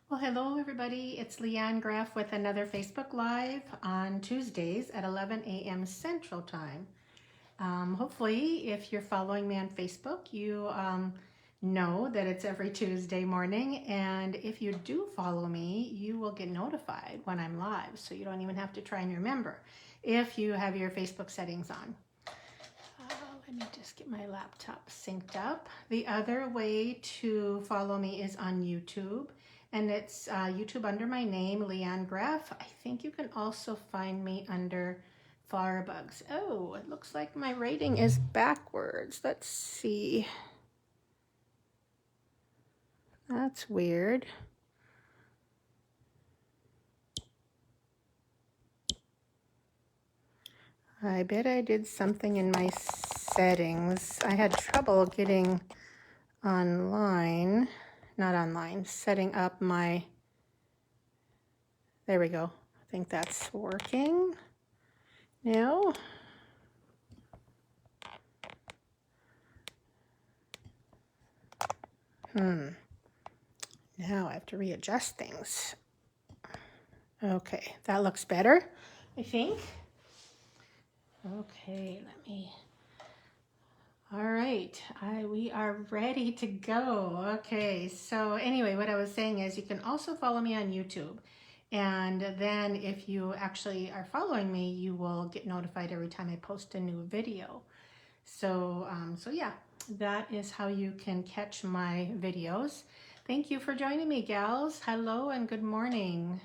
Well, hello everybody. It's Leanne Graff with another Facebook Live on Tuesdays at 11 a.m. Central Time. Hopefully, if you're following me on Facebook, you know that it's every Tuesday morning. And if you do follow me, you will get notified when I'm live. So you don't even have to try and remember if you have your Facebook settings on. Let me just get my laptop synced up. The other way to follow me is on YouTube, and it's YouTube under my name, Leanne Graff. I think you can also find me under Firebugs. Oh, it looks like my rating is backwards. Let's see. That's weird. I bet I did something in my settings. I had trouble getting online, not online, setting up my, there we go. I think that's working now. Now I have to readjust things. Okay, that looks better, I think. Okay, all right, we are ready to go. Okay, so anyway, what I was saying is you can also follow me on YouTube. And then if you actually are following me, you will get notified every time I post a new video. So yeah, that is how you can catch my videos. Thank you for joining me, gals. Hello and good morning.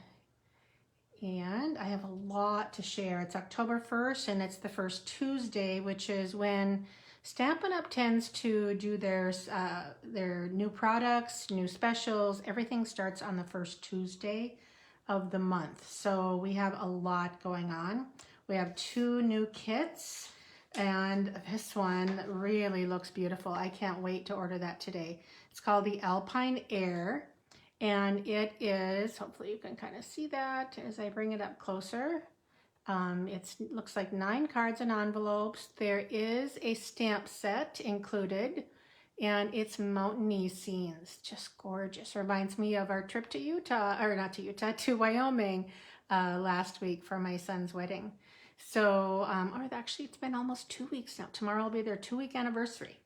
And I have a lot to share. It's October 1st and it's the first Tuesday, which is when Stampin' Up! Tends to do their new products, new specials. Everything starts on the first Tuesday of the month. So we have a lot going on. We have 2 new kits, and this one really looks beautiful. I can't wait to order that today. It's called the Alpine Air. And it is, hopefully you can kind of see that as I bring it up closer. It looks like 9 cards and envelopes. There is a stamp set included, and it's mountainy scenes, just gorgeous. Reminds me of our trip to Utah, or not to Utah, to Wyoming last week for my son's wedding. So, or actually it's been almost 2 weeks now. Tomorrow will be their 2-week anniversary.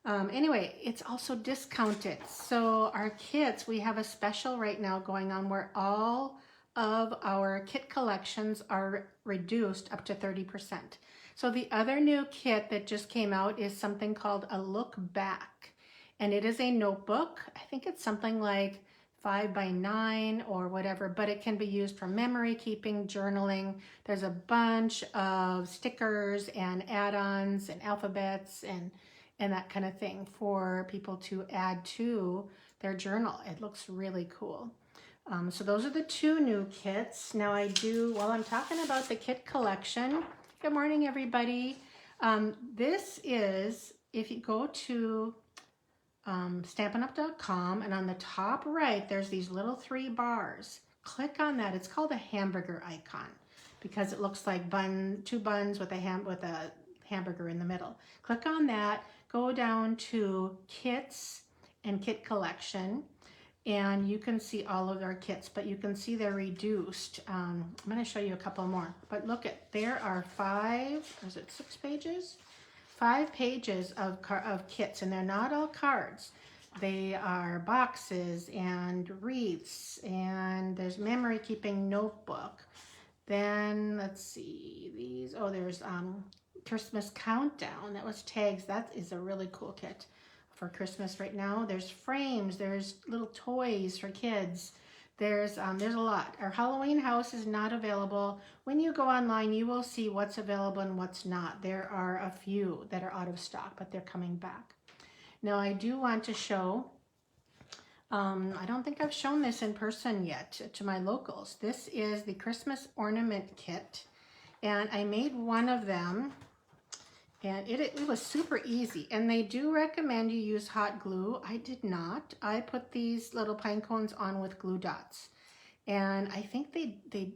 Anyway, it's also discounted. So our kits, we have a special right now going on where all of our kit collections are reduced up to 30%. So the other new kit that just came out is something called a Look Back. And it is a notebook. I think it's something like 5 by 9 or whatever, but it can be used for memory keeping, journaling. There's a bunch of stickers and add-ons and alphabets and that kind of thing for people to add to their journal. It looks really cool. So those are the 2 new kits. Now while I'm talking about the kit collection, good morning everybody. This is, if you go to stampinup.com, and on the top right, there's these little 3 bars. Click on that. It's called a hamburger icon because it looks like 2 buns with a hamburger in the middle. Click on that. Go down to kits and kit collection, and you can see all of our kits, but you can see they're reduced. I'm going to show you a couple more, but look there are 6 pages? 5 pages of kits, and they're not all cards. They are boxes and wreaths, and there's memory keeping notebook. Then let's see, there's Christmas countdown. That was tags. That is a really cool kit for Christmas right now. There's frames, there's little toys for kids. There's a lot. Our Halloween house is not available. When you go online, you will see what's available and what's not. There are a few that are out of stock, but they're coming back. Now I do want to show, I don't think I've shown this in person yet to my locals. This is the Christmas ornament kit, and I made one of them. And it was super easy. And they do recommend you use hot glue. I did not. I put these little pine cones on with glue dots. And I think they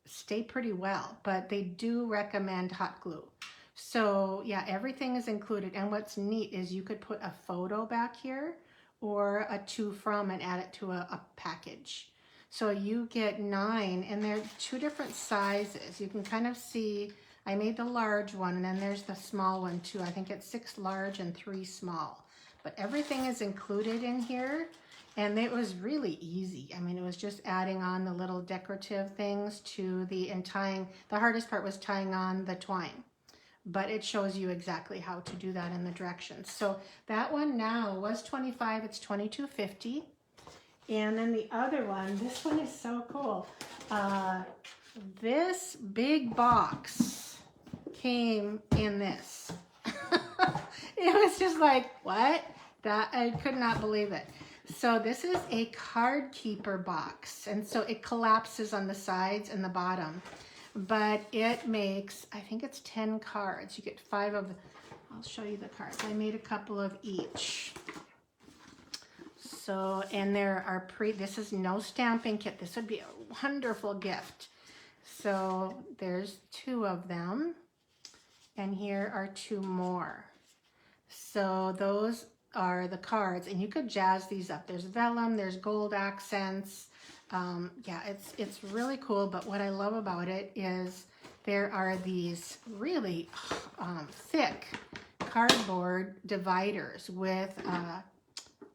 stay pretty well, but they do recommend hot glue. So yeah, everything is included. And what's neat is you could put a photo back here, or a to from and add it to a package. So you get 9, and they're 2 different sizes. You can kind of see, I made the large one, and then there's the small one too. I think it's 6 large and 3 small. But everything is included in here, and it was really easy. I mean, it was just adding on the little decorative things to and tying. The hardest part was tying on the twine, but it shows you exactly how to do that in the directions. So that one now was $25, it's $22.50. And then the other one, this one is so cool. This big box came in this. It was just like, what? That, I could not believe it. So this is a card keeper box, and so it collapses on the sides and the bottom, but it makes, I think it's 10 cards. You get 5 of, I'll show you the cards. I made a couple of each. So, and there are this is no stamping kit. This would be a wonderful gift. So there's 2 of them, and here are 2 more. So those are the cards, and you could jazz these up. There's vellum, there's gold accents. Yeah, it's really cool, but what I love about it is there are these really thick cardboard dividers with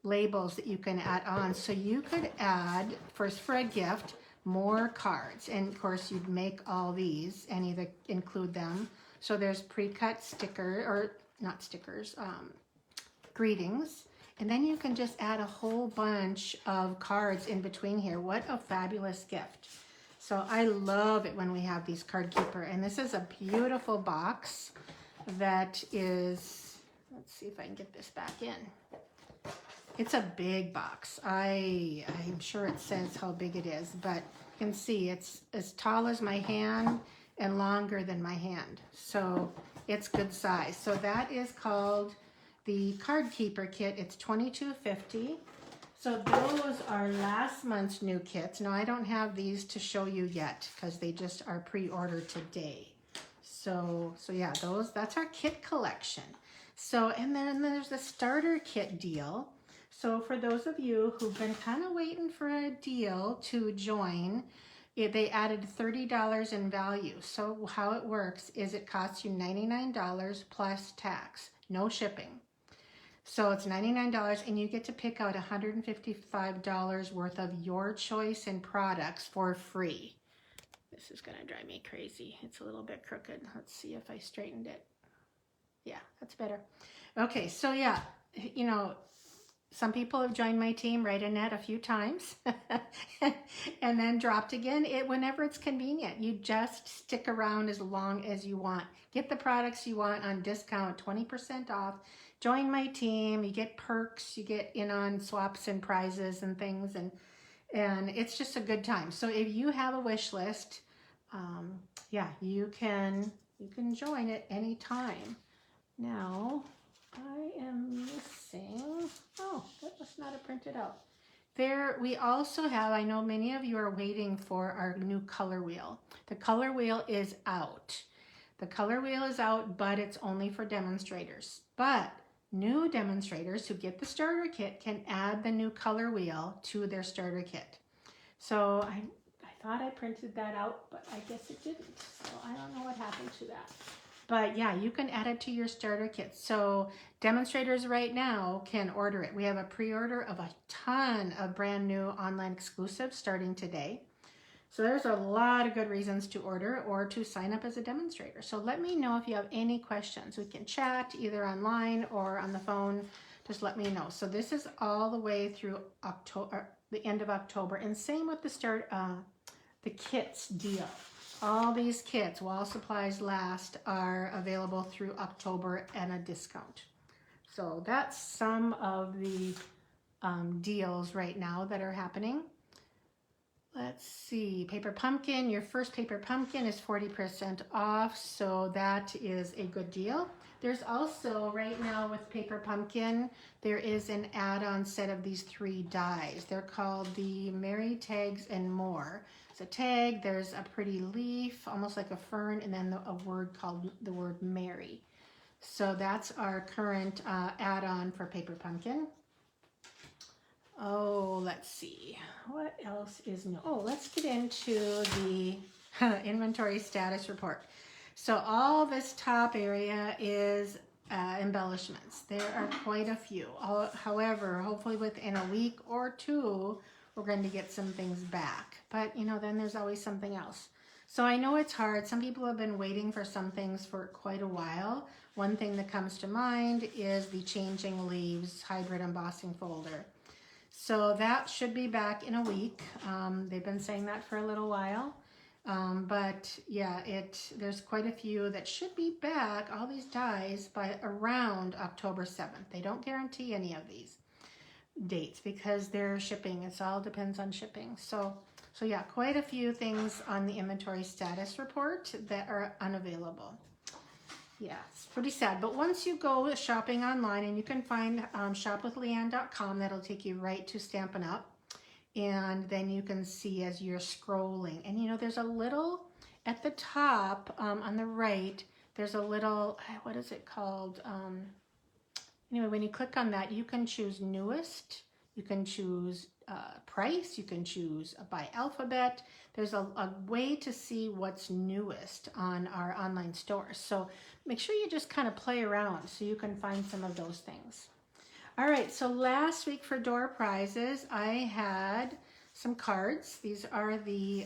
labels that you can add on. So you could add, first for a gift, more cards, and of course you'd make all these and either include them. So there's pre-cut sticker, or not stickers, greetings, and then you can just add a whole bunch of cards in between here. What a fabulous gift. So I love it when we have these card keeper, and this is a beautiful box that is, let's see if I can get this back in. It's a big box. I'm sure it says how big it is, but you can see it's as tall as my hand and longer than my hand. So it's good size. So that is called the Card Keeper Kit. It's $22.50. So those are last month's new kits. Now I don't have these to show you yet because they just are pre-ordered today. So yeah, that's our kit collection. So, and then there's the starter kit deal. So for those of you who've been kind of waiting for a deal to join, they added $30 in value. So how it works is it costs you $99 plus tax, no shipping. So it's $99, and you get to pick out $155 worth of your choice in products for free. This is gonna drive me crazy. It's a little bit crooked. Let's see if I straightened it. Yeah, that's better. Okay, so yeah, you know, some people have joined my team, right, Annette, a few times and then dropped again. Whenever it's convenient, you just stick around as long as you want. Get the products you want on discount, 20% off. Join my team. You get perks. You get in on swaps and prizes and things, and it's just a good time. So if you have a wish list, yeah, you can join at any time. Now, I am missing, oh, that must not have printed out. There, we also have, I know many of you are waiting for our new color wheel. The color wheel is out. The color wheel is out, but it's only for demonstrators. But new demonstrators who get the starter kit can add the new color wheel to their starter kit. So I thought I printed that out, but I guess it didn't. So I don't know what happened to that. But yeah, you can add it to your starter kit. So demonstrators right now can order it. We have a pre-order of a ton of brand new online exclusives starting today. So there's a lot of good reasons to order or to sign up as a demonstrator. So let me know if you have any questions. We can chat either online or on the phone. Just let me know. So this is all the way through October, the end of October, and same with the kits deal. All these kits, while supplies last, are available through October at a discount. So that's some of the deals right now that are happening. Let's see, paper pumpkin, your first paper pumpkin is 40% off, so that is a good deal. There's also, right now with paper pumpkin, there is an add-on set of these 3 dies. They're called the Merry Tags and More. It's a tag, there's a pretty leaf, almost like a fern, and then a word called the word Merry. So that's our current add-on for paper pumpkin. Oh, let's see. What else is new? Oh, let's get into the inventory status report. So all this top area is embellishments. There are quite a few. However, hopefully within a week or two, we're going to get some things back. But, you know, then there's always something else. So I know it's hard. Some people have been waiting for some things for quite a while. One thing that comes to mind is the Changing Leaves hybrid embossing folder. So that should be back in a week. They've been saying that for a little while. But yeah, there's quite a few that should be back, all these dies, by around October 7th. They don't guarantee any of these dates because they're shipping. It all depends on shipping. So yeah, quite a few things on the inventory status report that are unavailable. Yeah, it's pretty sad. But once you go shopping online, and you can find shopwithleanne.com, that'll take you right to Stampin' Up. And then you can see as you're scrolling. And you know, there's a little, at the top on the right, there's a little, what is it called? Anyway, when you click on that, you can choose newest, you can choose price, you can choose by alphabet. There's a way to see what's newest on our online store. So make sure you just kind of play around so you can find some of those things. All right, so last week for door prizes, I had some cards. These are the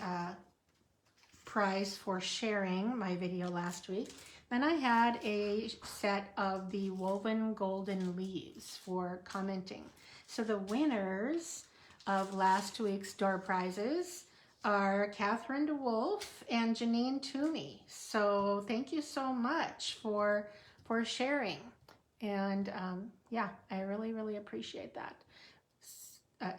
prize for sharing my video last week. Then I had a set of the woven golden leaves for commenting. So the winners of last week's door prizes are Catherine DeWolf and Janine Toomey. So thank you so much for sharing. And yeah, I really, really appreciate that.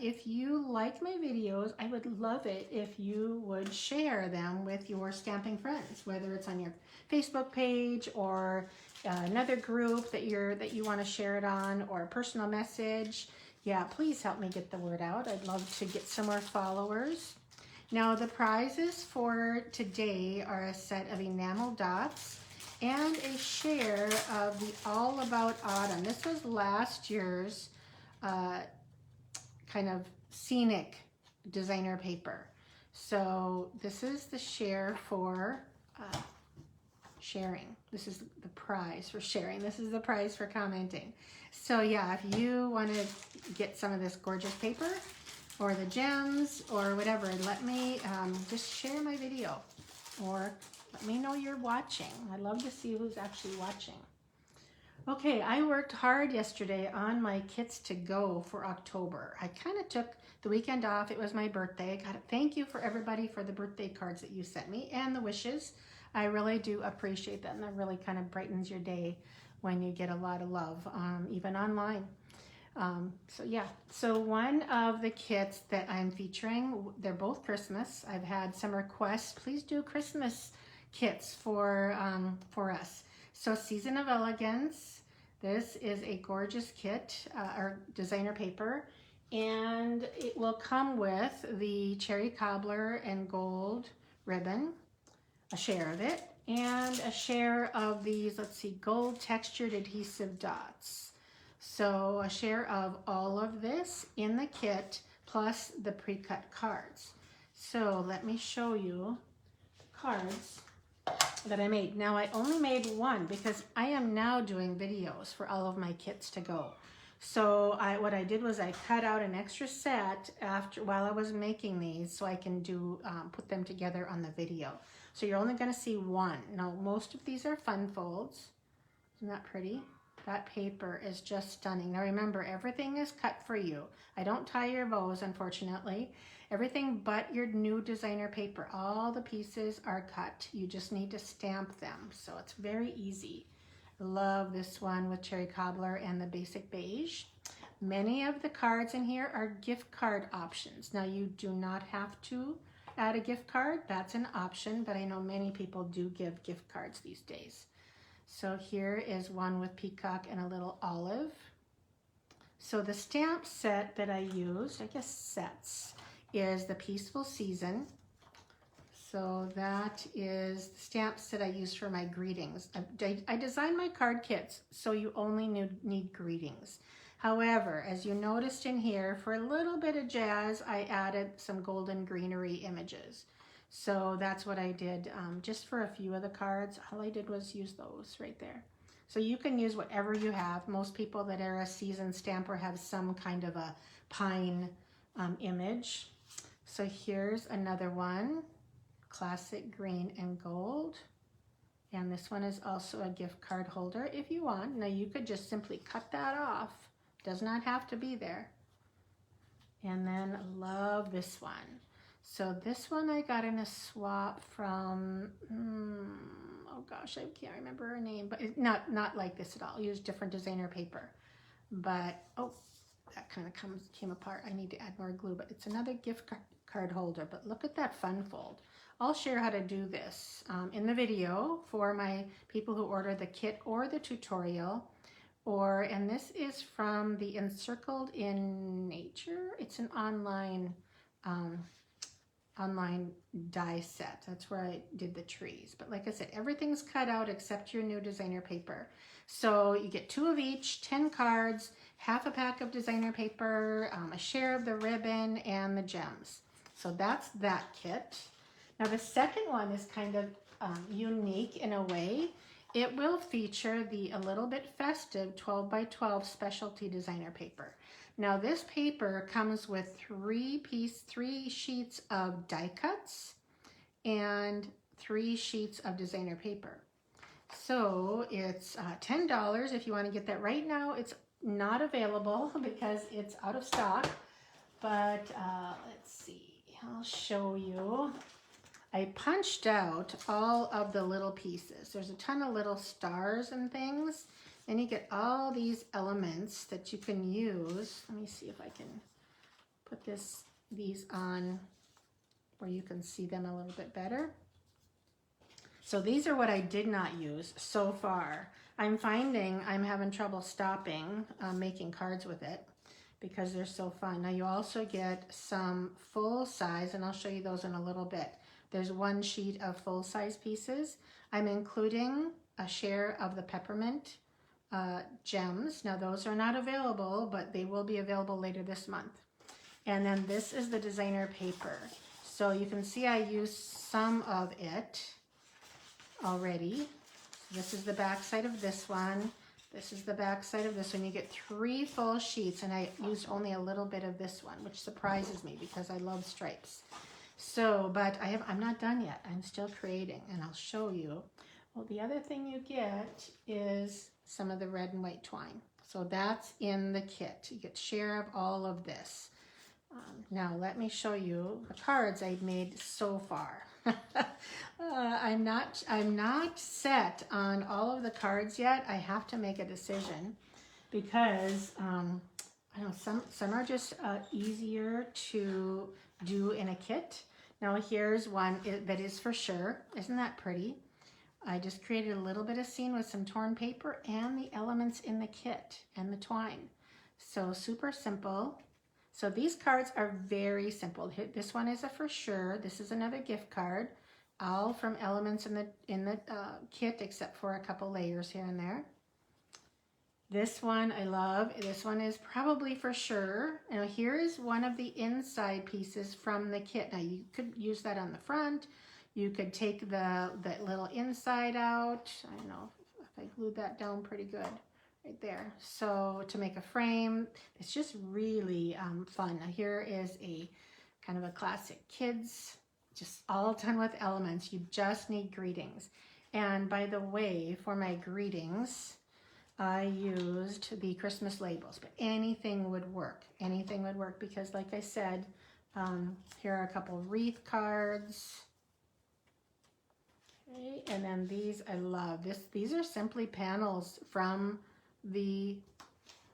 If you like my videos, I would love it if you would share them with your stamping friends, whether it's on your Facebook page or another group that you want to share it on, or a personal message. Yeah, please help me get the word out. I'd love to get some more followers. Now, the prizes for today are a set of enamel dots and a share of the All About Autumn. This was last year's kind of scenic designer paper. So this is the share for sharing. This is the prize for sharing. This is the prize for commenting. So yeah, if you want to get some of this gorgeous paper or the gems or whatever, let me just share my video, or let me know you're watching. I'd love to see who's actually watching. Okay, I worked hard yesterday on my kits to go for October. I kind of took the weekend off. It was my birthday. Thank you for everybody for the birthday cards that you sent me and the wishes. I really do appreciate that, and that really kind of brightens your day when you get a lot of love, even online. So yeah, so one of the kits that I'm featuring, they're both Christmas. I've had some requests. Please do Christmas kits for us. So Season of Elegance, this is a gorgeous kit, or designer paper, and it will come with the cherry cobbler and gold ribbon, a share of it, and a share of these, let's see, gold textured adhesive dots. So a share of all of this in the kit, plus the pre-cut cards. So let me show you the cards that I made. Now I only made one because I am now doing videos for all of my kits to go. So what I did was I cut out an extra set while I was making these so I can put them together on the video. So you're only going to see one. Now most of these are fun folds. Isn't that pretty? That paper is just stunning. Now remember, everything is cut for you. I don't tie your bows, unfortunately. Everything but your new designer paper. All the pieces are cut. You just need to stamp them. So it's very easy. I love this one with cherry cobbler and the basic beige. Many of the cards in here are gift card options. Now you do not have to add a gift card. That's an option, but I know many people do give gift cards these days. So here is one with peacock and a little olive. So the stamp set that I used, I guess sets, is the Peaceful Season. So that is the stamp set I used for my greetings. I designed my card kits so you only need greetings. However, as you noticed in here, for a little bit of jazz, I added some golden greenery images. So that's what I did just for a few of the cards. All I did was use those right there. So you can use whatever you have. Most people that are a seasoned stamper have some kind of a pine image. So here's another one, classic green and gold. And this one is also a gift card holder if you want. Now you could just simply cut that off. Does not have to be there. And then love this one. So this one I got in a swap from, oh gosh, I can't remember her name, but it's not like this at all. I used different designer paper. But, oh, that kind of came apart. I need to add more glue, but it's another gift card holder. But look at that fun fold. I'll share how to do this in the video for my people who order the kit or the tutorial. And this is from the Encircled in Nature. It's an online die set. That's where I did the trees. But like I said, everything's cut out except your new designer paper. So you get 2 of each, 10 cards, half a pack of designer paper, a share of the ribbon, and the gems. So that's that kit. Now the second one is kind of unique in a way. It will feature the a little bit festive 12 by 12 specialty designer paper. Now this paper comes with 3 sheets of die cuts and 3 sheets of designer paper. So it's $10 if you want to get that. Right now it's not available because it's out of stock, but let's see, I'll show you. I punched out all of the little pieces. There's a ton of little stars and things. And you get all these elements that you can use. Let me see if I can put these on where you can see them a little bit better. So these are what I did not use so far. I'm finding I'm having trouble stopping making cards with it because they're so fun. Now you also get some full size, and I'll show you those in a little bit. There's 1 sheet of full-size pieces. I'm including a share of the peppermint gems. Now those are not available, but they will be available later this month. And then this is the designer paper. So you can see I used some of it already. This is the back side of this one. This is the back side of this one. You get 3 full sheets, and I used only a little bit of this one, which surprises me because I love stripes. So, but I'm not done yet. I'm still creating, and I'll show you. Well, the other thing you get is some of the red and white twine. So that's in the kit. You get share of all of this. Now let me show you the cards I've made so far. I'm not set on all of the cards yet. I have to make a decision because I don't know, some are just easier to do in a kit. Now here's one that is for sure. Isn't that pretty? I just created a little bit of scene with some torn paper and the elements in the kit and the twine. So super simple. So these cards are very simple. This one is a for sure. This is another gift card, all from elements in the kit except for a couple layers here and there. This one I love. This one is probably for sure. Now here is one of the inside pieces from the kit. Now you could use that on the front. You could take the little inside out. I don't know if I glued that down pretty good right there. So to make a frame, it's just really fun. Now here is a kind of a classic kids, just all done with elements. You just need greetings. And by the way, for my greetings, I used the Christmas labels, but anything would work. Anything would work because like I said, here are a couple wreath cards. Okay, and then these I love. These are simply panels from the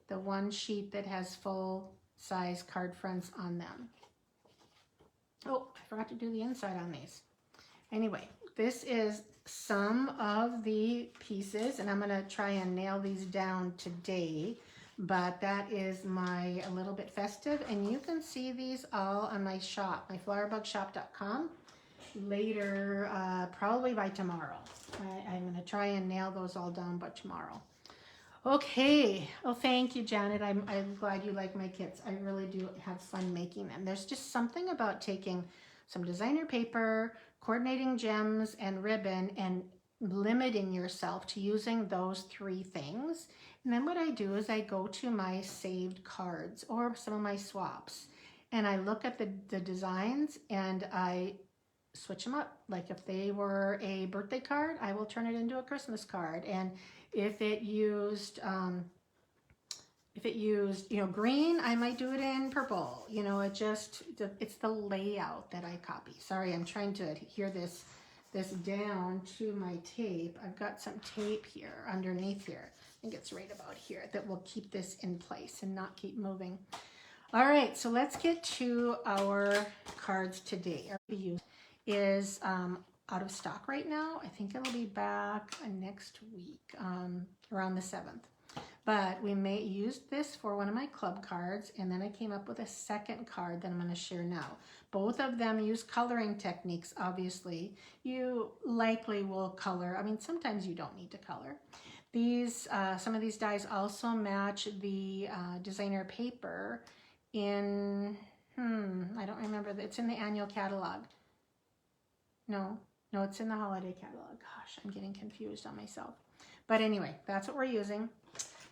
one sheet that has full size card fronts on them. Oh, I forgot to do the inside on these. Anyway, this is some of the pieces, and I'm going to try and nail these down today, but that is my a little bit festive, and you can see these all on my shop, my flowerbugshop.com, later, probably by tomorrow. I'm going to try and nail those all down by tomorrow. Okay. Oh, thank you, Janet. I'm glad you like my kits. I really do have fun making them. There's just something about taking some designer paper, coordinating gems and ribbon, and limiting yourself to using those three things. And then what I do is I go to my saved cards or some of my swaps, and I look at the designs and I switch them up. Like if they were a birthday card, I will turn it into a Christmas card. And if it used green, I might do it in purple. It's the layout that I copy. Sorry, I'm trying to adhere this down to my tape. I've got some tape here underneath here. I think it's right about here that will keep this in place and not keep moving. All right, so let's get to our cards today. Our use is out of stock right now. I think it'll be back next week, around the 7th. But we may use this for one of my club cards, and then I came up with a second card that I'm going to share now. Both of them use coloring techniques, obviously. You likely will color. I mean, sometimes you don't need to color. Some of these dies also match the designer paper in, I don't remember. It's in the annual catalog. No, it's in the holiday catalog. Gosh, I'm getting confused on myself. But anyway, that's what we're using.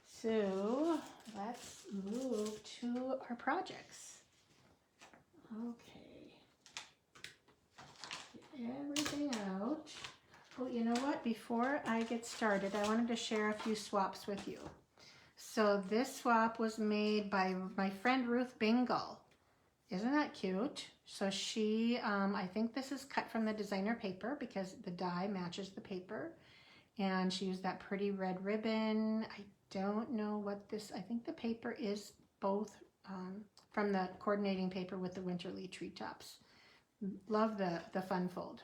So let's move to our projects. Okay. Get everything out. Oh, you know what? Before I get started, I wanted to share a few swaps with you. So this swap was made by my friend Ruth Bingle. Isn't that cute? So she, I think this is cut from the designer paper because the die matches the paper. And she used that pretty red ribbon. I don't know what this, I think the paper is both from the coordinating paper with the wintery treetops. Love the fun fold.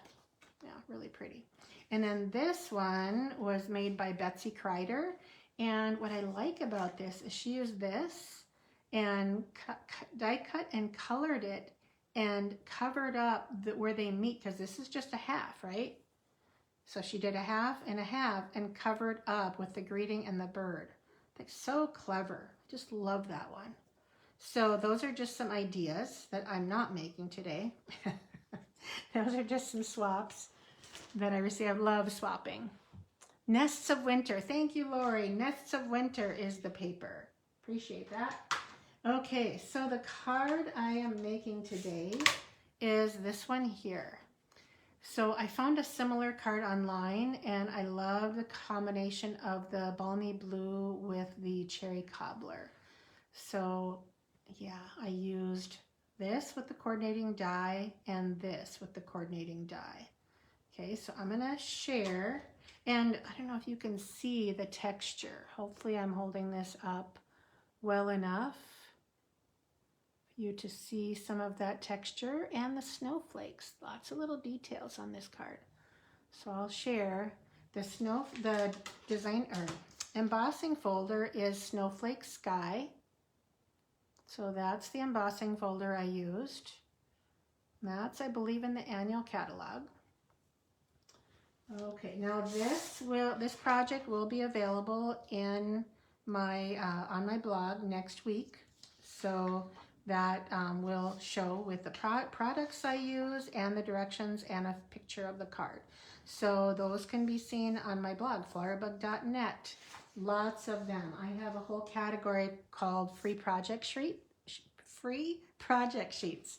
Yeah, really pretty. And then this one was made by Betsy Kreider. And what I like about this is she used this and die cut and colored it and covered up where they meet, because this is just a half, right? So she did a half and covered up with the greeting and the bird. That's so clever. Just love that one. So those are just some ideas that I'm not making today. Those are just some swaps that I received. I love swapping. Nests of Winter. Thank you, Lori. Nests of Winter is the paper. Appreciate that. Okay, so the card I am making today is this one here. So I found a similar card online, and I love the combination of the balmy blue with the cherry cobbler. So yeah, I used this with the coordinating die and this with the coordinating die. Okay, so I'm gonna share, and I don't know if you can see the texture. Hopefully I'm holding this up well enough for you to see some of that texture and the snowflakes. Lots of little details on this card. So I'll share the design or embossing folder is Snowflake Sky. So that's the embossing folder I used. That's, I believe, in the annual catalog. Okay, now this project will be available in my on my blog next week. So that will show with the products I use and the directions and a picture of the card. So those can be seen on my blog, flowerbug.net. Lots of them. I have a whole category called free project sheets.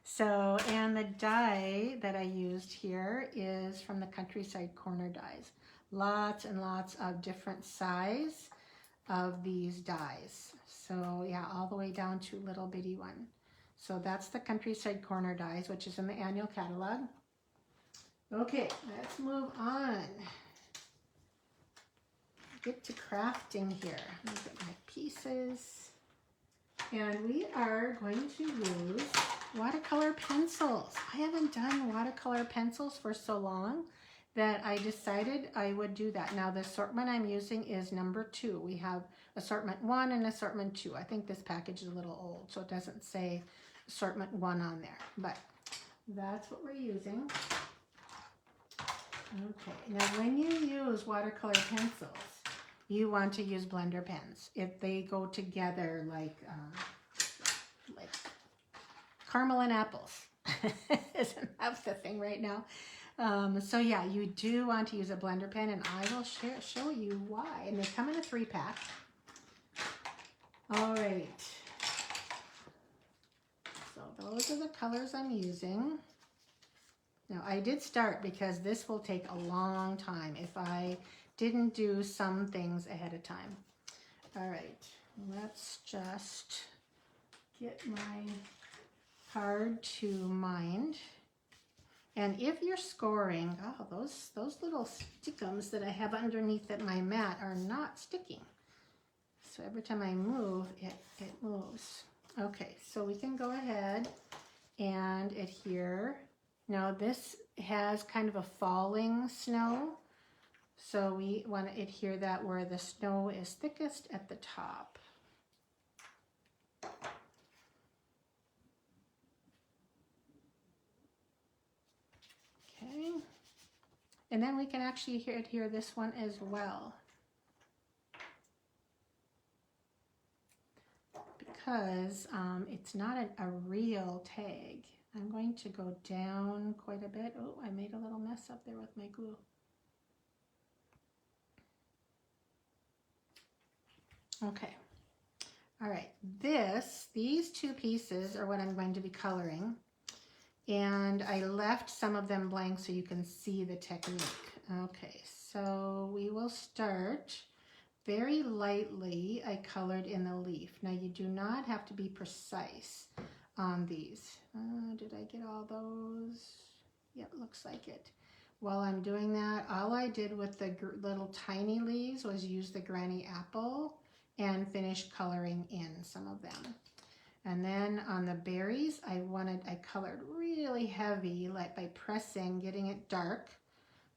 So, and the die that I used here is from the Countryside Corner dies. Lots and lots of different size of these dies. So yeah, all the way down to little bitty one. So that's the Countryside Corner dies, which is in the annual catalog. Okay, let's move on. Get to crafting here. Let me get my pieces. And we are going to use watercolor pencils. I haven't done watercolor pencils for so long that I decided I would do that. Now the assortment I'm using is number 2. We have assortment 1 and assortment 2. I think this package is a little old, so it doesn't say assortment 1 on there, but that's what we're using. Okay, now when you use watercolor pencils, you want to use blender pens. If they go together like caramel and apples. Isn't that the thing right now? So yeah, you do want to use a blender pen, and I will show you why. And they come in a 3-pack. All right. So those are the colors I'm using. Now I did start because this will take a long time if I didn't do some things ahead of time. All right, let's just get my card to mind. And if you're scoring, oh, those little stickums that I have underneath my mat are not sticking. So every time I move, it moves. Okay, so we can go ahead and adhere. Now this has kind of a falling snow, so we want to adhere that where the snow is thickest at the top. Okay, and then we can actually adhere this one as well. Because it's not a real tag. I'm going to go down quite a bit. Oh, I made a little mess up there with my glue. Okay. All right. These two pieces are what I'm going to be coloring. And I left some of them blank so you can see the technique. Okay, so we will start very lightly. I colored in the leaf. Now you do not have to be precise on these. Did I get all those? Yep, looks like it. While I'm doing that, all I did with the little tiny leaves was use the granny apple and finish coloring in some of them. And then on the berries, I colored really heavy, like by pressing, getting it dark,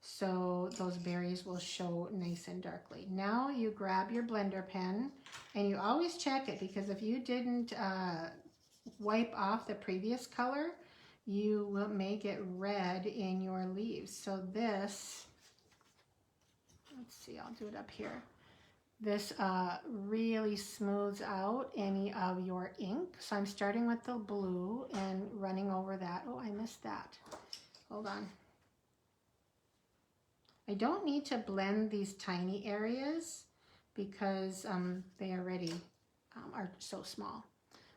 so those berries will show nice and darkly. Now you grab your blender pen, and you always check it, because if you didn't wipe off the previous color, you may get red in your leaves. So this, let's see, I'll do it up here. This really smooths out any of your ink. So I'm starting with the blue and running over that. Oh, I missed that. Hold on. I don't need to blend these tiny areas because they already are so small.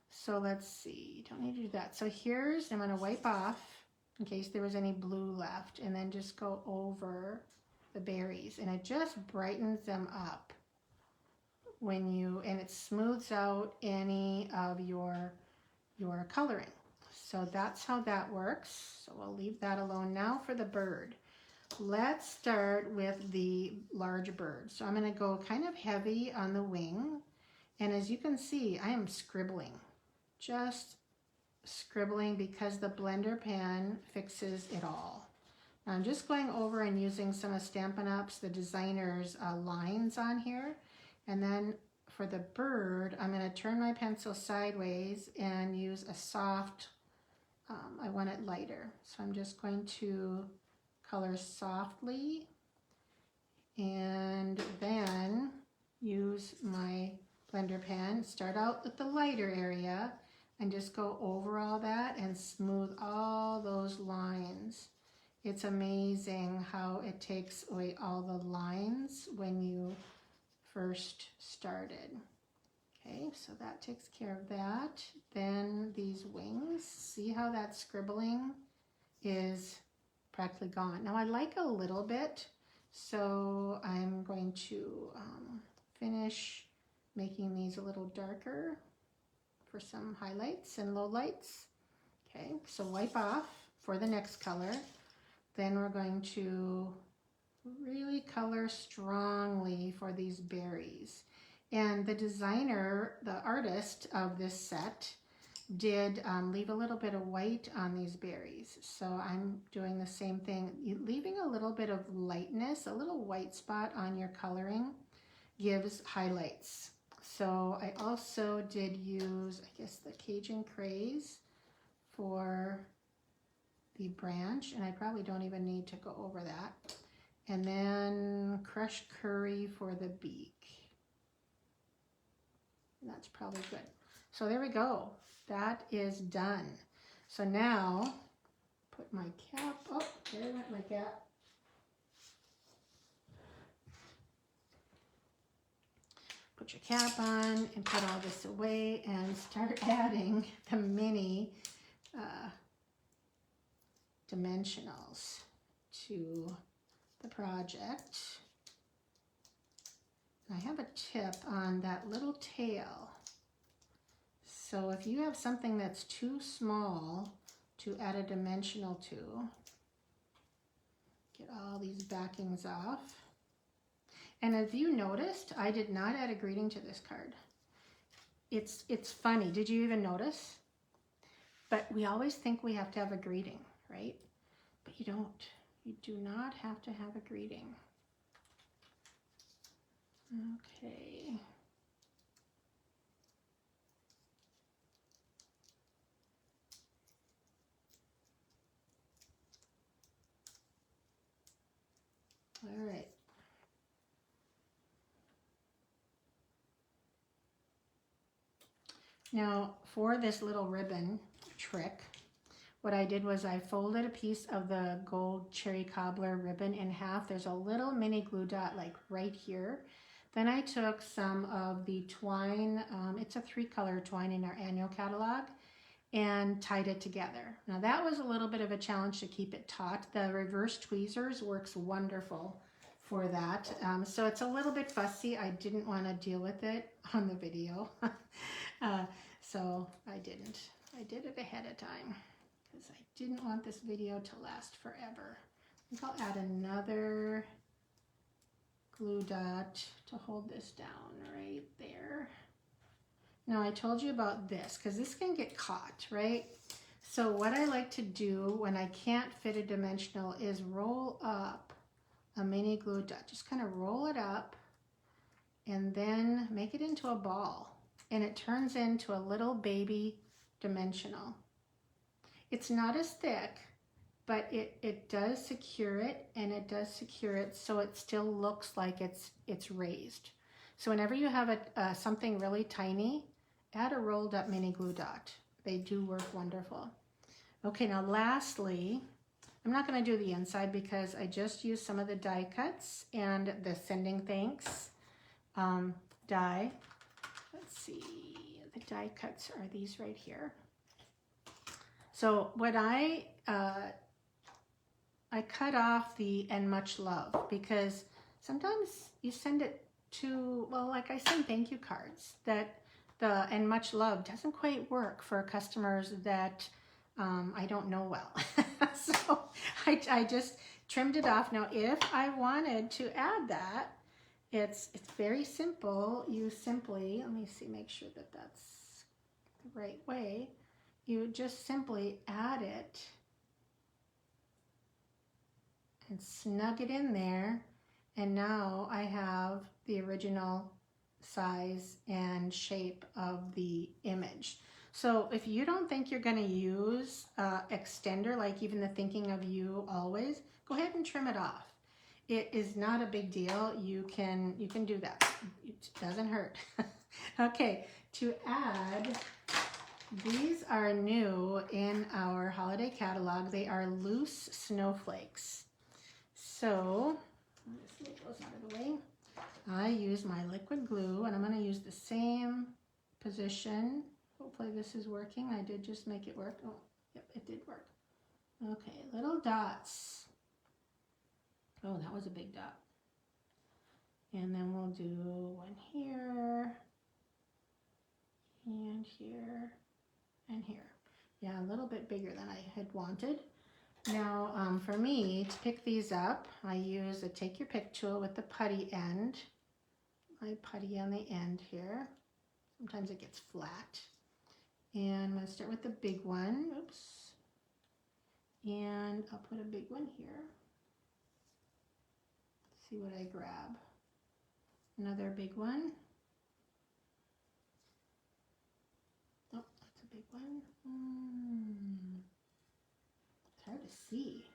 So let's see, don't need to do that. So I'm gonna wipe off in case there was any blue left, and then just go over the berries, and it just brightens them up and it smooths out any of your coloring. So that's how that works. So we'll leave that alone. Now for the bird. Let's start with the large bird. So I'm going to go kind of heavy on the wing. And as you can see, I am scribbling. Just scribbling because the blender pen fixes it all. Now I'm just going over and using some of Stampin' Up's, the designer's lines on here. And then for the bird, I'm going to turn my pencil sideways and use a soft, I want it lighter. So I'm just going to color softly and then use my blender pen. Start out with the lighter area and just go over all that and smooth all those lines. It's amazing how it takes away all the lines when you first started. Okay, so that takes care of that. Then these wings, see how that scribbling is practically gone. Now I like a little bit, so I'm going to finish making these a little darker for some highlights and lowlights. Okay, so wipe off for the next color. Then we're going to really color strongly for these berries. And the designer, the artist of this set, did leave a little bit of white on these berries. So I'm doing the same thing, leaving a little bit of lightness, a little white spot on your coloring gives highlights. So I also did use, I guess, the Cajun Craze for the branch, and I probably don't even need to go over that. and then crushed curry for the beak. That's probably good. So there we go. That is done. So now, put my cap, oh, there went my cap. Put your cap on and put all this away and start adding the mini dimensionals to the project. I have a tip on that little tail. So if you have something that's too small to add a dimensional to, get all these backings off. And if you noticed, I did not add a greeting to this card. It's funny. Did you even notice? But we always think we have to have a greeting, right? But you don't. You do not have to have a greeting. Okay. All right. Now, for this little ribbon trick, what I did was I folded a piece of the gold cherry cobbler ribbon in half. There's a little mini glue dot like right here. Then I took some of the twine, it's a 3-color twine in our annual catalog, and tied it together. Now that was a little bit of a challenge to keep it taut. The reverse tweezers works wonderful for that. So it's a little bit fussy. I didn't want to deal with it on the video. So I didn't. I did it ahead of time because I didn't want this video to last forever. I think I'll add another glue dot to hold this down right there. Now I told you about this because this can get caught, right? So what I like to do when I can't fit a dimensional is roll up a mini glue dot. Just kind of roll it up and then make it into a ball. And it turns into a little baby dimensional. It's not as thick, but it does secure it, and it does secure it so it still looks like it's raised. So whenever you have something really tiny, add a rolled up mini glue dot. They do work wonderful. Okay, now lastly, I'm not going to do the inside because I just used some of the die cuts and the Sending Thanks die. Let's see, the die cuts are these right here. So what I cut off the and much love because sometimes you send it to, well, like I send thank you cards that the and much love doesn't quite work for customers that I don't know well. So I just trimmed it off. Now, if I wanted to add that, it's very simple. You simply, let me see, make sure that that's the right way. You just simply add it and snug it in there. And now I have the original size and shape of the image. So if you don't think you're going to use extender, like even the Thinking of You Always, go ahead and trim it off. It is not a big deal. You can do that. It doesn't hurt. Okay, to add, these are new in our holiday catalog. They are loose snowflakes. So, let's move those out of the way. I use my liquid glue, and I'm going to use the same position. Hopefully this is working. I did just make it work. Oh, yep, it did work. Okay, little dots. Oh, that was a big dot. And then we'll do one here, and here, and here. Yeah, a little bit bigger than I had wanted. Now, for me, to pick these up, I use a Take Your Pick tool with the putty end. My putty on the end here. Sometimes it gets flat. And I'm going to start with the big one. Oops. And I'll put a big one here. See what I grab. Another big one. Oh, that's a big one. It's hard to see.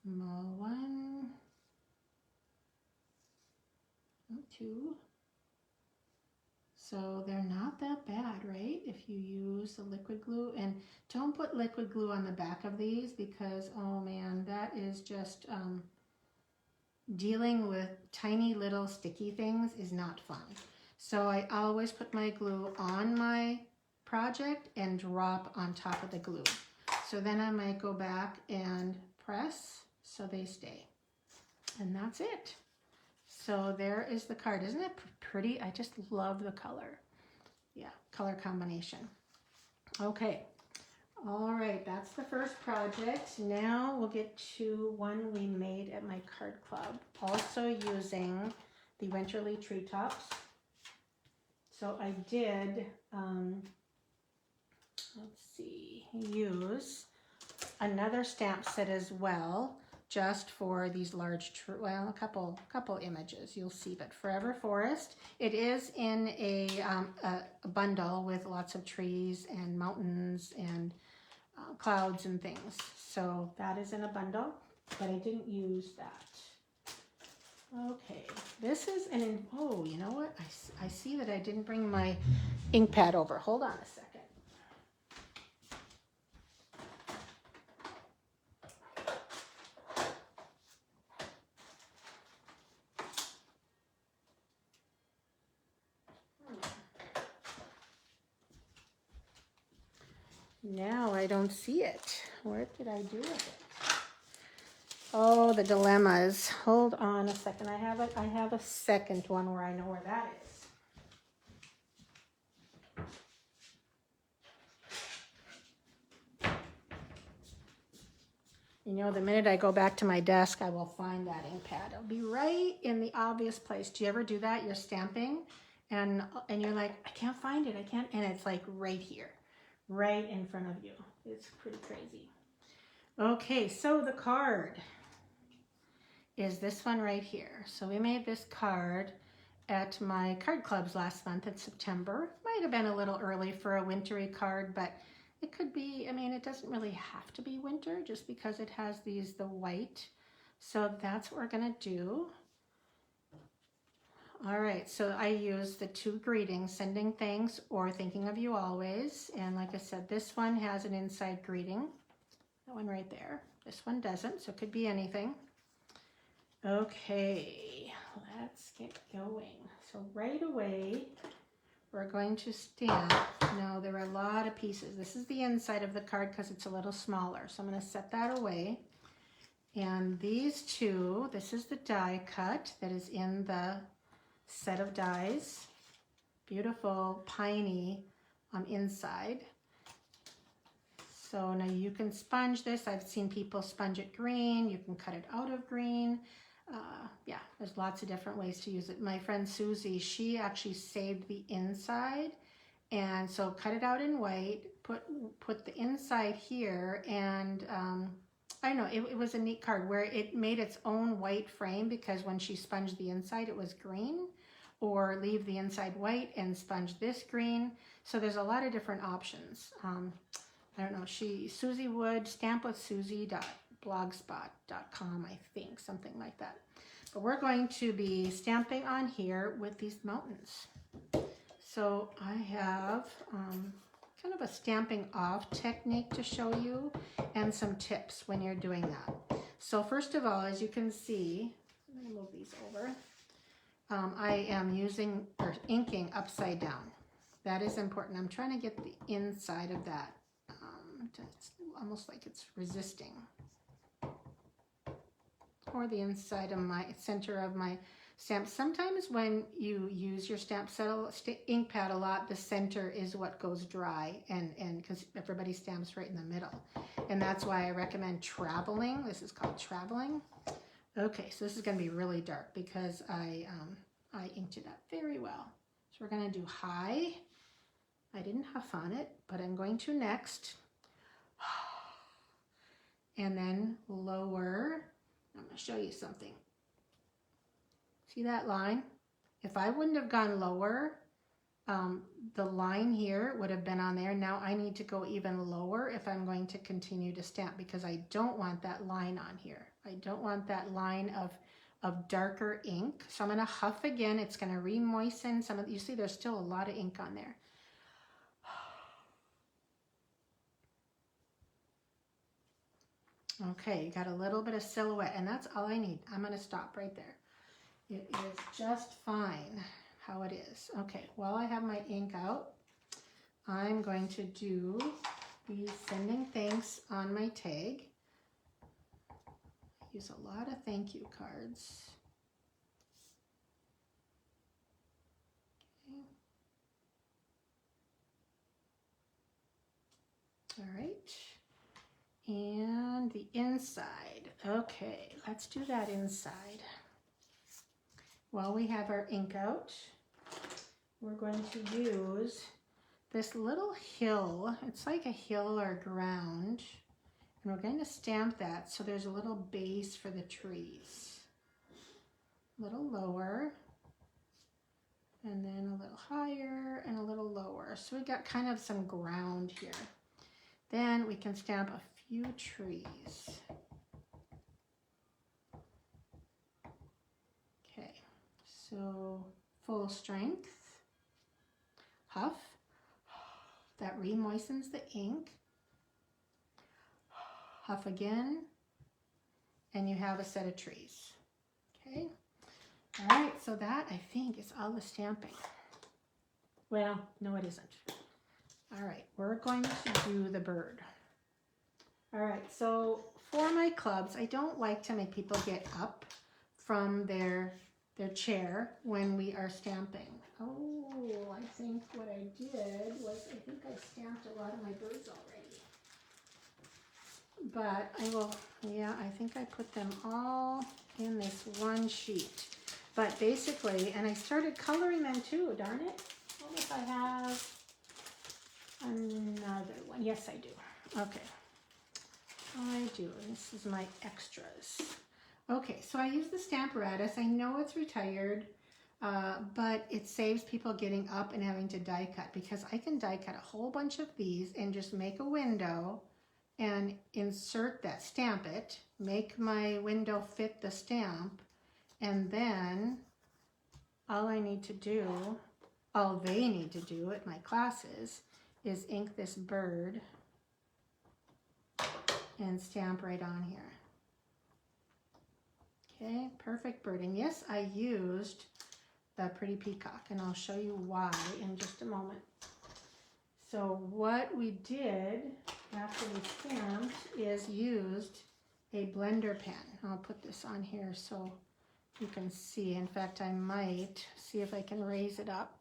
Small one, two. So they're not that bad, right? If you use the liquid glue, and don't put liquid glue on the back of these because, oh man, that is just, dealing with tiny little sticky things is not fun. So I always put my glue on my project and drop on top of the glue. So then I might go back and press so they stay. And that's it. So there is the card. Isn't it pretty? I just love the color. Yeah, color combination. Okay. All right, that's the first project. Now we'll get to one we made at my card club, also using the wintery treetops. So I did, let's see, use another stamp set as well, just for these large, well, a couple images you'll see, but Forever Forest. It is in a bundle with lots of trees and mountains and clouds and things. So that is in a bundle, but I didn't use that. Okay, this is an, oh, you know what? I see that I didn't bring my ink pad over. Hold on a second. Now I don't see it. Where did I do with it? Oh, the dilemmas. Hold on a second. I have a second one where I know where that is. You know, the minute I go back to my desk, I will find that ink pad. It'll be right in the obvious place. Do you ever do that? You're stamping and you're like, I can't find it. I can't. And it's like right here, right in front of you. It's pretty crazy. Okay, so the card is this one right here. So we made this card at my card clubs last month in September. Might have been a little early for a wintry card, but it could be, I mean, it doesn't really have to be winter just because it has the white. So that's what we're gonna do. All right, so I use the two greetings, sending thanks or thinking of you always. And like I said, this one has an inside greeting. That one right there. This one doesn't, so it could be anything. Okay, let's get going. So right away, we're going to stamp. Now there are a lot of pieces. This is the inside of the card because it's a little smaller. So I'm going to set that away. And these two, this is the die cut that is in the set of dies. Beautiful, piney inside. So now you can sponge this. I've seen people sponge it green. You can cut it out of green. Yeah, there's lots of different ways to use it. My friend Susie, she actually saved the inside, and so cut it out in white, put the inside here, and I don't know, it was a neat card where it made its own white frame because when she sponged the inside it was green, or leave the inside white and sponge this green. So there's a lot of different options. I don't know, Susie Wood, stampwithsusie.blogspot.com, I think, something like that. But we're going to be stamping on here with these mountains. So I have kind of a stamping off technique to show you and some tips when you're doing that. So first of all, as you can see, I'm going to move these over. I am using or inking upside down. That is important. I'm trying to get the inside of that. It's almost like it's resisting. Or the inside of my center of my stamp. Sometimes when you use your stamp set ink pad a lot, the center is what goes dry, and because everybody stamps right in the middle. And that's why I recommend traveling. This is called traveling. Okay, so this is going to be really dark because I inked it up very well. So we're going to do high. I didn't huff on it, but I'm going to next. And then lower. I'm going to show you something. See that line? If I wouldn't have gone lower, the line here would have been on there. Now I need to go even lower if I'm going to continue to stamp, because I don't want that line on here. I don't want that line of darker ink. So I'm going to huff again. It's going to re-moisten some of, you see there's still a lot of ink on there. Okay, you got a little bit of silhouette, and that's all I need. I'm going to stop right there. It is just fine how it is. Okay, while I have my ink out, I'm going to be sending thanks on my tag. I use a lot of thank you cards. Okay. All right. And the inside. Okay, let's do that inside. While we have our ink out, we're going to use this little hill. It's like a hill or ground. And we're going to stamp that so there's a little base for the trees. A little lower, and then a little higher, and a little lower. So we got kind of some ground here. Then we can stamp a few trees. Okay, so full strength, huff, that re-moistens the ink, huff again, and you have a set of trees. Okay, all right, so that I think is all the stamping. Well, no it isn't. All right, we're going to do the bird. All right, so for my clubs, I don't like to make people get up from their chair when we are stamping. Oh, I think what I did was I think I stamped a lot of my birds already. But I will, yeah, I think I put them all in this one sheet. But basically, and I started coloring them too, darn it. What if I have another one? Yes, I do. Okay. I do. This is my extras. Okay, so I use the Stamparatus. I know it's retired, but it saves people getting up and having to die cut, because I can die cut a whole bunch of these and just make a window and insert that, stamp it, make my window fit the stamp, and then all they need to do at my classes is ink this bird and stamp right on here. Okay, perfect bird. And yes, I used the pretty peacock, and I'll show you why in just a moment. So what we did after we stamped is used a blender pen. I'll put this on here so you can see. In fact, I might see if I can raise it up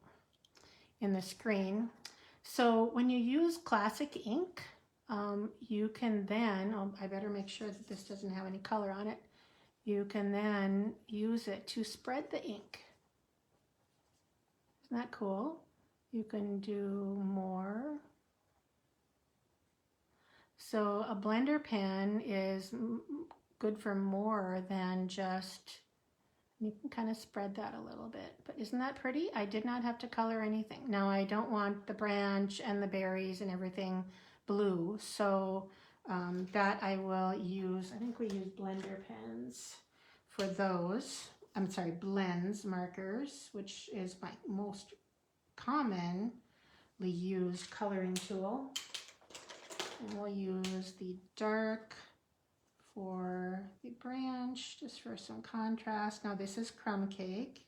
in the screen. So when you use classic ink, you can then, I better make sure that this doesn't have any color on it. You can then use it to spread the ink. Isn't that cool? You can do more. So a blender pen is good for more than just, you can kind of spread that a little bit. But isn't that pretty? I did not have to color anything. Now I don't want the branch and the berries and everything blue, so that I will use, I think we use blender pens for those. I'm sorry, blends markers, which is my most commonly used coloring tool. And we'll use the dark for the branch, just for some contrast. Now this is crumb cake.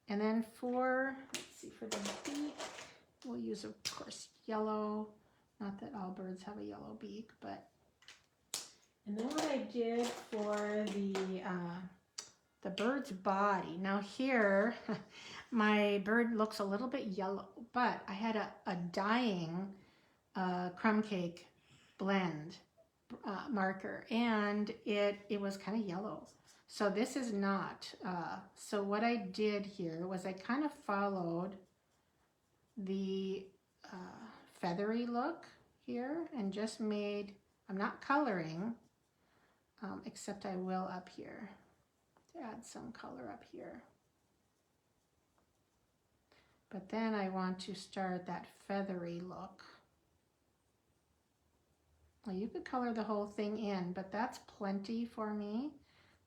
And then for, let's see, for the beak, we'll use, of course, yellow. Not that all birds have a yellow beak, but. And then what I did for the bird's body. Now here, my bird looks a little bit yellow, but I had a dyeing crumb cake blend marker, and it was kind of yellow. So this is not. So what I did here was I kind of followed the feathery look here and just made, I'm not coloring, except I will up here to add some color up here. But then I want to start that feathery look. Well, you could color the whole thing in, but that's plenty for me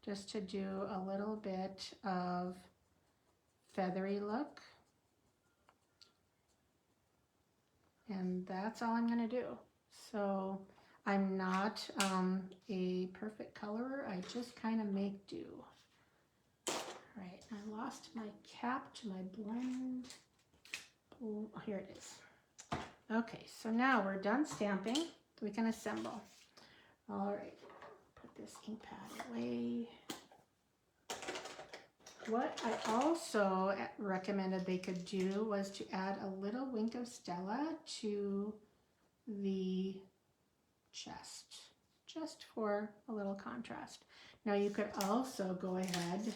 just to do a little bit of feathery look. And that's all I'm going to do. So I'm not a perfect colorer. I just kind of make do. All right, I lost my cap to my blend. Oh, here it is. Okay, so now we're done stamping. We can assemble. All right, put this ink pad away. What I also recommended they could do was to add a little wink of Stella to the chest, just for a little contrast. Now you could also go ahead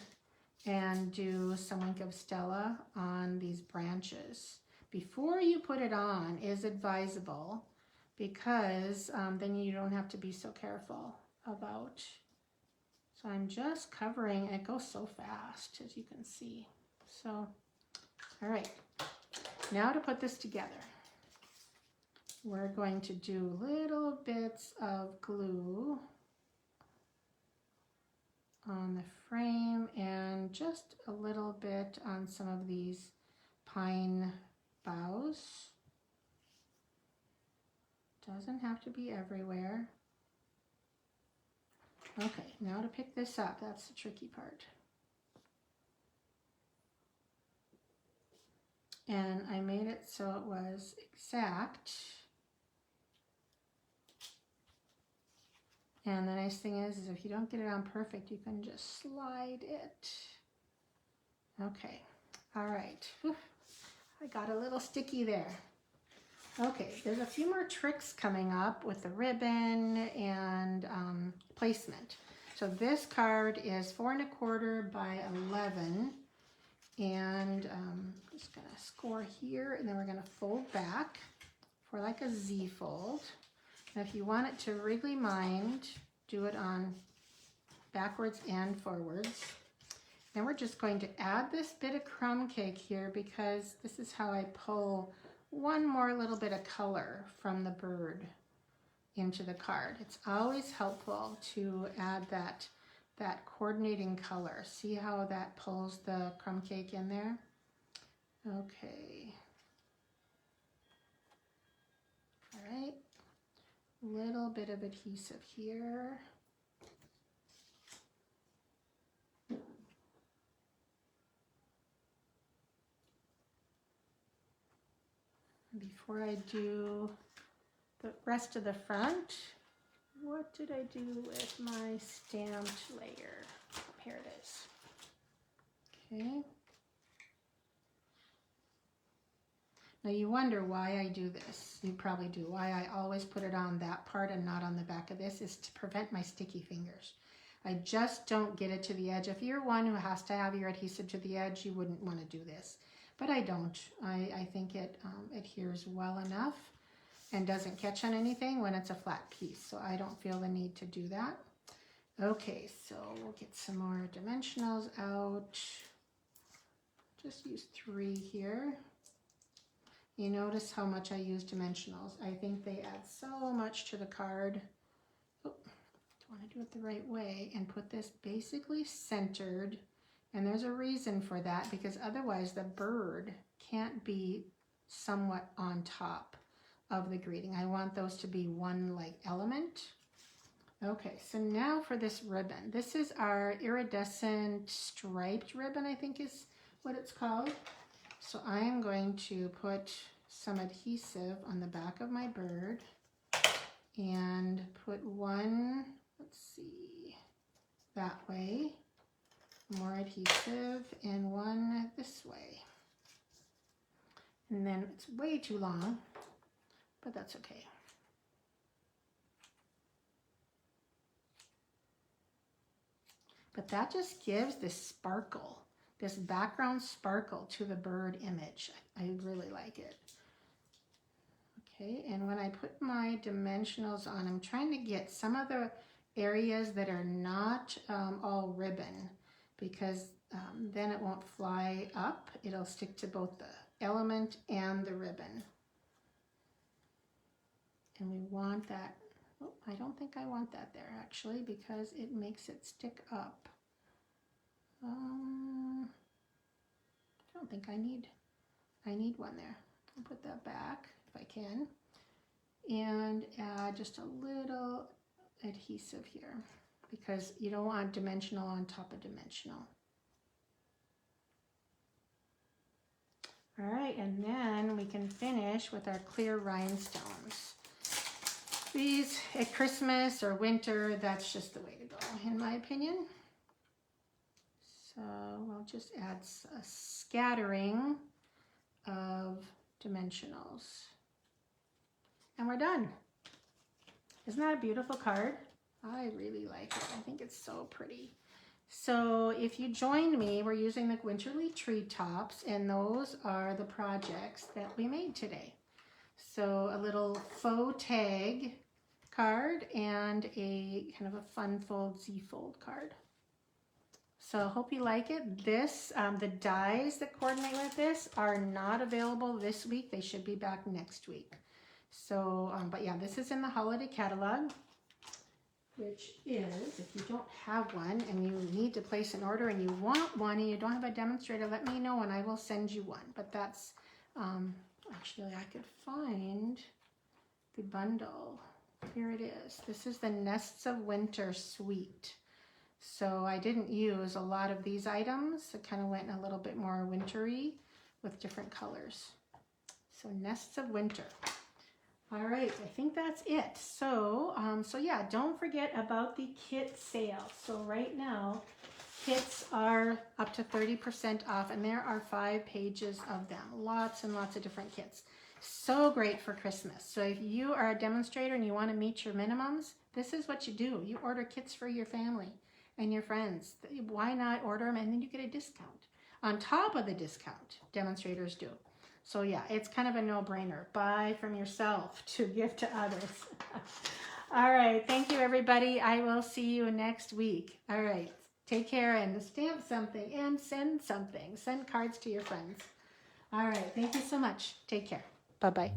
and do some wink of Stella on these branches. Before you put it on is advisable, because then you don't have to be so careful about. So I'm just covering, and it goes so fast, as you can see. So, all right, now to put this together, we're going to do little bits of glue on the frame and just a little bit on some of these pine boughs. Doesn't have to be everywhere. Okay, now to pick this up, that's the tricky part. And I made it so it was exact. And the nice thing is if you don't get it on perfect, you can just slide it. Okay, all right. Whew. I got a little sticky there. Okay, there's a few more tricks coming up with the ribbon and placement. So this card is 4 1/4 by 11, and I'm just gonna score here, and then we're gonna fold back for like a Z fold. And if you want it to wriggly mind, do it on backwards and forwards. Then we're just going to add this bit of crumb cake here, because this is how I pull one more little bit of color from the bird into the card. It's always helpful to add that coordinating color. See how that pulls the crumb cake in there? Okay. All right. Little bit of adhesive here. Before I do the rest of the front, what did I do with my stamped layer? Here it is. Okay. Now you wonder why I do this. You probably do. Why I always put it on that part and not on the back of this is to prevent my sticky fingers. I just don't get it to the edge. If you're one who has to have your adhesive to the edge, you wouldn't want to do this. But I don't. I think it adheres well enough and doesn't catch on anything when it's a flat piece. So I don't feel the need to do that. Okay, so we'll get some more dimensionals out. Just use 3 here. You notice how much I use dimensionals. I think they add so much to the card. Oh, I want to do it the right way and put this basically centered. And there's a reason for that, because otherwise the bird can't be somewhat on top of the greeting. I want those to be one like element. Okay, so now for this ribbon. This is our iridescent striped ribbon, I think is what it's called. So I am going to put some adhesive on the back of my bird and put one, let's see, that way, more adhesive, and one this way. And then it's way too long, but that's okay. But that just gives this sparkle, this background sparkle to the bird image. I really like it. Okay, and when I put my dimensionals on, I'm trying to get some of the areas that are not all ribbon, because then it won't fly up. It'll stick to both element and the ribbon. And we want that, oh, I don't think I want that there actually because it makes it stick up. I don't think I need one there. I'll put that back if I can. And add just a little adhesive here because you don't want dimensional on top of dimensional. All right, and then we can finish with our clear rhinestones. These at Christmas or winter, that's just the way to go, in my opinion. So we'll just add a scattering of dimensionals. And we're done. Isn't that a beautiful card? I really like it. I think it's so pretty. So if you joined me, we're using the winterly treetops, and those are the projects that we made today. So a little faux tag card and a kind of a fun fold Z-fold card. So hope you like it. This, the dies that coordinate with this are not available this week. They should be back next week. So, but yeah, this is in the holiday catalog, which is, if you don't have one and you need to place an order and you want one and you don't have a demonstrator, let me know and I will send you one. But that's, actually I could find the bundle. Here it is. This is the Nests of Winter Suite. So I didn't use a lot of these items. It kind of went a little bit more wintry with different colors. So Nests of Winter. All right, I think that's it. So, so yeah, don't forget about the kit sale. So right now, kits are up to 30% off, and there are 5 pages of them. Lots and lots of different kits. So great for Christmas. So if you are a demonstrator and you want to meet your minimums, this is what you do. You order kits for your family and your friends. Why not order them and then you get a discount on top of the discount demonstrators do. So yeah, it's kind of a no-brainer. Buy from yourself to give to others. All right, thank you everybody. I will see you next week. All right, take care and stamp something and send something. Send cards to your friends. All right, thank you so much. Take care. Bye-bye.